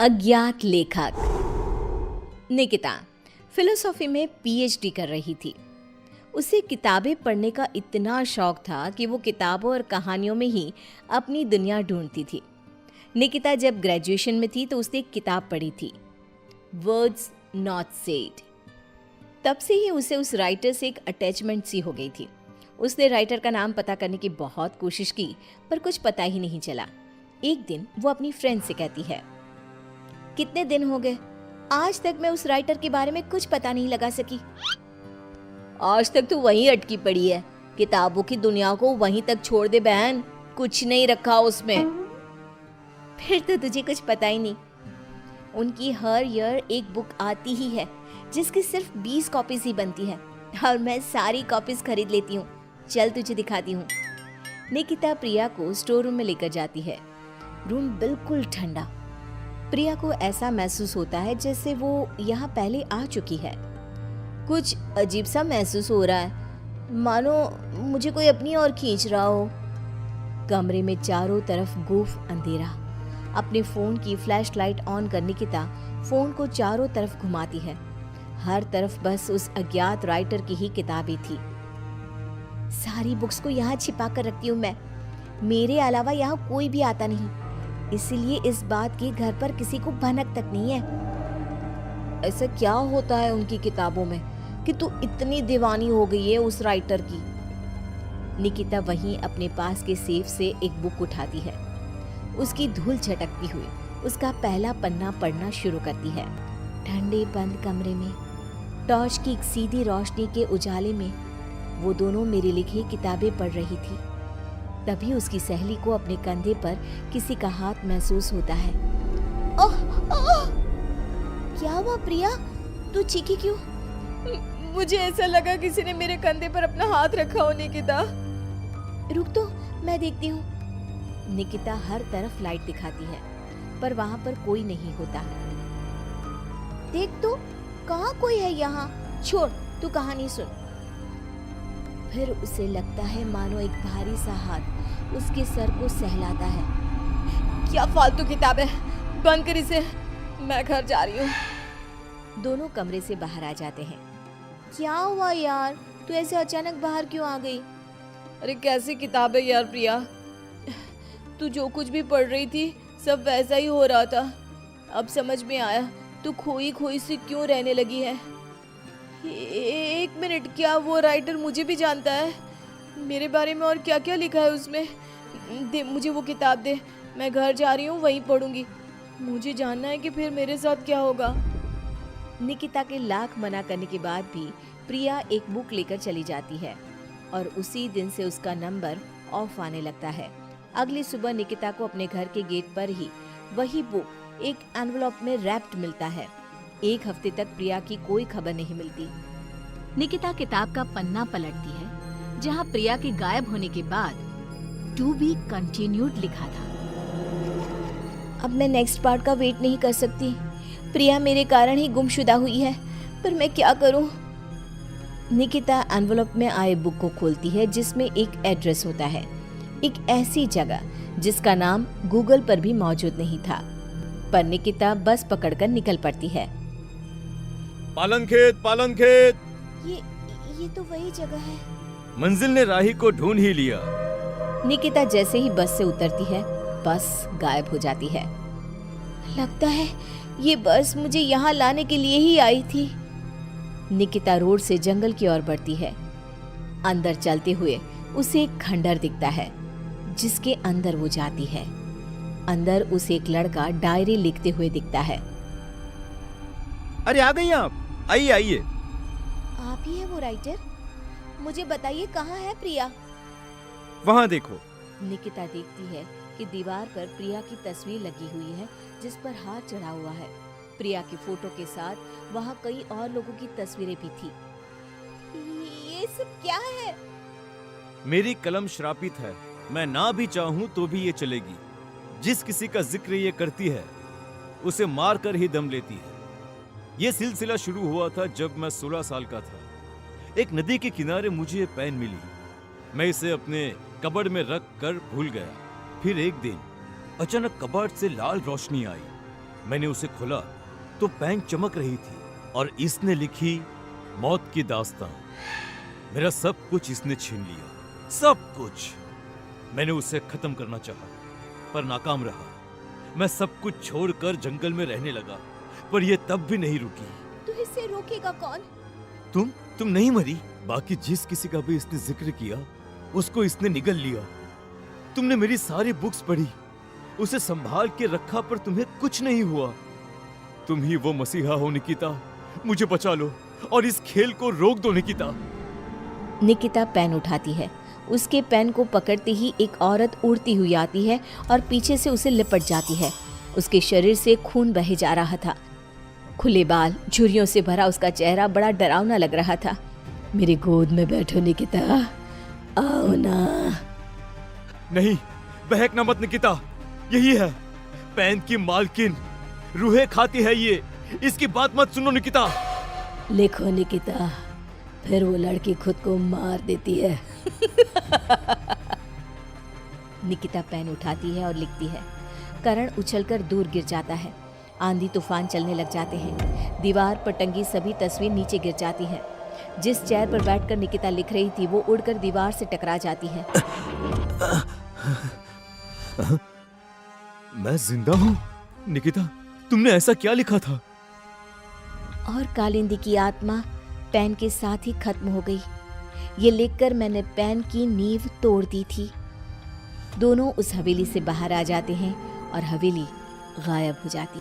अज्ञात लेखक। निकिता फिलोसॉफी में पीएचडी कर रही थी। उसे किताबें पढ़ने का इतना शौक था कि वो किताबों और कहानियों में ही अपनी दुनिया ढूंढती थी। निकिता जब ग्रेजुएशन में थी तो उसने एक किताब पढ़ी थी, वर्ड्स नॉट सेड। तब से ही उसे उस राइटर से एक अटैचमेंट सी हो गई थी। उसने राइटर का नाम पता करने की बहुत कोशिश की पर कुछ पता ही नहीं चला। एक दिन वो अपनी फ्रेंड से कहती है, कितने दिन हो गए, आज तक मैं उस राइटर के बारे में कुछ पता नहीं लगा सकी। आज तक तो वहीं अटकी पड़ी है, किताबों की दुनिया को वहीं तक छोड़ दे बहन, कुछ नहीं रखा उसमें। फिर तो तुझे कुछ पता ही नहीं। उनकी हर ईयर एक बुक आती ही है जिसकी सिर्फ 20 कॉपीज ही बनती है और मैं सारी कॉपीज खरीद लेती हूँ। चल तुझे दिखाती हूँ। निकिता प्रिया को स्टोर रूम में लेकर जाती है। रूम बिल्कुल ठंडा। प्रिया को ऐसा महसूस होता है जैसे वो यहाँ पहले आ चुकी है। कुछ अजीब सा महसूस हो रहा है, मानो मुझे कोई अपनी ओर खींच रहा हो। कमरे में चारों तरफ गुफ अंधेरा। अपने फोन की फ्लैश लाइट ऑन कर निकिता फोन को चारों तरफ घुमाती है। हर तरफ बस उस अज्ञात राइटर की ही किताबें थी। सारी बुक्स को यहाँ छिपा कर रखती हूँ मैं, मेरे अलावा यहाँ कोई भी आता नहीं, इसीलिए इस बात की घर पर किसी को भनक तक नहीं है। ऐसा क्या होता है उनकी किताबों में कि तू इतनी दीवानी हो गई है उस राइटर की। निकिता वहीं अपने पास के सेफ से एक बुक उठाती है। उसकी धूल झटकती हुई उसका पहला पन्ना पढ़ना शुरू करती है। ठंडे बंद कमरे में टॉर्च की एक सीधी रोशनी के उजाले में वो दोनों मेरी लिखी किताबें पढ़ रही थी। तभी उसकी सहेली को अपने कंधे पर किसी का हाथ महसूस होता है। ओह, ओह! क्या हुआ प्रिया, तू चीखी क्यों? मुझे ऐसा लगा किसी ने मेरे कंधे पर अपना हाथ रखा हो। निकिता रुक तो, मैं देखती हूँ। निकिता हर तरफ लाइट दिखाती है पर वहाँ पर कोई नहीं होता। देख तो, कहाँ कोई है यहाँ? छोड़, तू कहानी सुन। फिर उसे लगता है मानो एक भारी सा हाथ उसके सर को सहलाता है। क्या फालतू किताब है, बंद कर इसे, मैं घर जा रही हूँ। दोनों कमरे से बाहर आ जाते हैं। क्या हुआ यार, तू ऐसे अचानक बाहर क्यों आ गई? अरे कैसी किताब है यार प्रिया, तू जो कुछ भी पढ़ रही थी सब वैसा ही हो रहा था। अब समझ में आया तू खोई खोई सी क्यों रहने लगी है। एक मिनट, क्या वो राइटर मुझे भी जानता है? मेरे बारे में और क्या क्या लिखा है उसमें? दे मुझे वो किताब दे, मैं घर जा रही हूँ, वहीं पढ़ूंगी। मुझे जानना है कि फिर मेरे साथ क्या होगा। निकिता के लाख मना करने के बाद भी प्रिया एक बुक लेकर चली जाती है और उसी दिन से उसका नंबर ऑफ आने लगता है। अगली सुबह निकिता को अपने घर के गेट पर ही वही बुक एक एनवलप में रैप्ड मिलता है। एक हफ्ते तक प्रिया की कोई खबर नहीं मिलती। निकिता किताब का पन्ना पलटती है जहाँ प्रिया के गायब होने के बाद टू बी कंटिन्यूड लिखा था। अब मैं नेक्स्ट पार्ट का वेट नहीं कर सकती। प्रिया मेरे कारण ही गुमशुदा हुई है, पर मैं क्या करूं? निकिता एनवलप में आए बुक को खोलती है जिसमें एक एड्रेस होता है, एक ऐसी जगह जिसका नाम गूगल पर भी मौजूद नहीं था। पर निकिता बस पकड़कर निकल पड़ती है। पालन खेत। ये तो वही जगह है। मंजिल ने राही को ढूंढ ही लिया। निकिता जैसे ही बस से उतरती है, बस गायब हो जाती है। लगता है ये बस मुझे यहाँ लाने के लिए ही आई थी। निकिता रोड से जंगल की ओर बढ़ती है। अंदर चलते हुए उसे एक खंडर दिखता है जिसके अंदर वो जाती है। अंदर उसे एक लड़का डायरी लिखते हुए दिखता है। अरे आ गई आप, आइए आइए। आप ही है वो राइटर? मुझे बताइए कहाँ है प्रिया? वहाँ देखो। निकिता देखती है कि दीवार पर प्रिया की तस्वीर लगी हुई है जिस पर हाथ चढ़ा हुआ है। प्रिया की फोटो के साथ वहाँ कई और लोगों की तस्वीरें भी थी। ये सब क्या है? मेरी कलम श्रापित है, मैं ना भी चाहूं तो भी ये चलेगी। जिस किसी का जिक्र ये करती है उसे मार कर ही दम लेती है। ये सिलसिला शुरू हुआ था जब मैं 16 साल का था। एक नदी के किनारे मुझे ये पेन मिली। मैं इसे अपने कबर्ड में रख कर भूल गया। फिर एक दिन अचानक कबर्ड से लाल रोशनी आई मैंने उसे खोला तो पेन चमक रही थी और इसने लिखी मौत की दास्तां। मेरा सब कुछ इसने छीन लिया, सब कुछ। मैंने उसे खत्म करना चाहा, पर नाकाम रहा। मैं सब कुछ छोड़कर जंगल में रहने लगा, पर यह तब भी नहीं रुकी। तो इसे रोकेगा कौन? तुम नहीं मरी। बाकी जिस किसी का भी इसने जिक्र किया, उसको इसने निगल लिया। तुमने मेरी सारी बुक्स पढ़ी, उसे संभाल के रखा, पर तुम्हें कुछ नहीं हुआ। तुम ही वो मसीहा हो निकिता। मुझे बचा लो और इस खेल को रोक दो निकिता। निकिता पेन उठाती है। उसके पेन को पकड़ते ही एक औरत उड़ती हुई आती है और पीछे से उसे लिपट जाती है। उसके शरीर से खून बहे जा रहा था। खुले बाल, झुर्रियों से भरा उसका चेहरा बड़ा डरावना लग रहा था। मेरी गोद में बैठो निकिता, आओ ना। नहीं, बहकना मत निकिता। यही है पेन की मालकिन, रूहें खाती है ये। इसकी बात मत सुनो निकिता। लिखो निकिता, फिर वो लड़की खुद को मार देती है। निकिता पेन उठाती है और लिखती है। करण उछलकर दूर गिर जाता है। आंधी तूफान चलने लग जाते हैं। दीवार पर टंगी सभी तस्वीर नीचे गिर जाती हैं। जिस चेयर पर बैठकर निकिता लिख रही थी वो उड़कर दीवार से टकरा जाती है। मैं जिंदा हूँ? निकिता, तुमने ऐसा क्या लिखा था? और कालिंदी की आत्मा पेन के साथ ही खत्म हो गई। ये लिखकर मैंने पेन की नींव तोड़ दी थी। दोनों उस हवेली से बाहर आ जाते हैं और हवेली गायब हो जाती।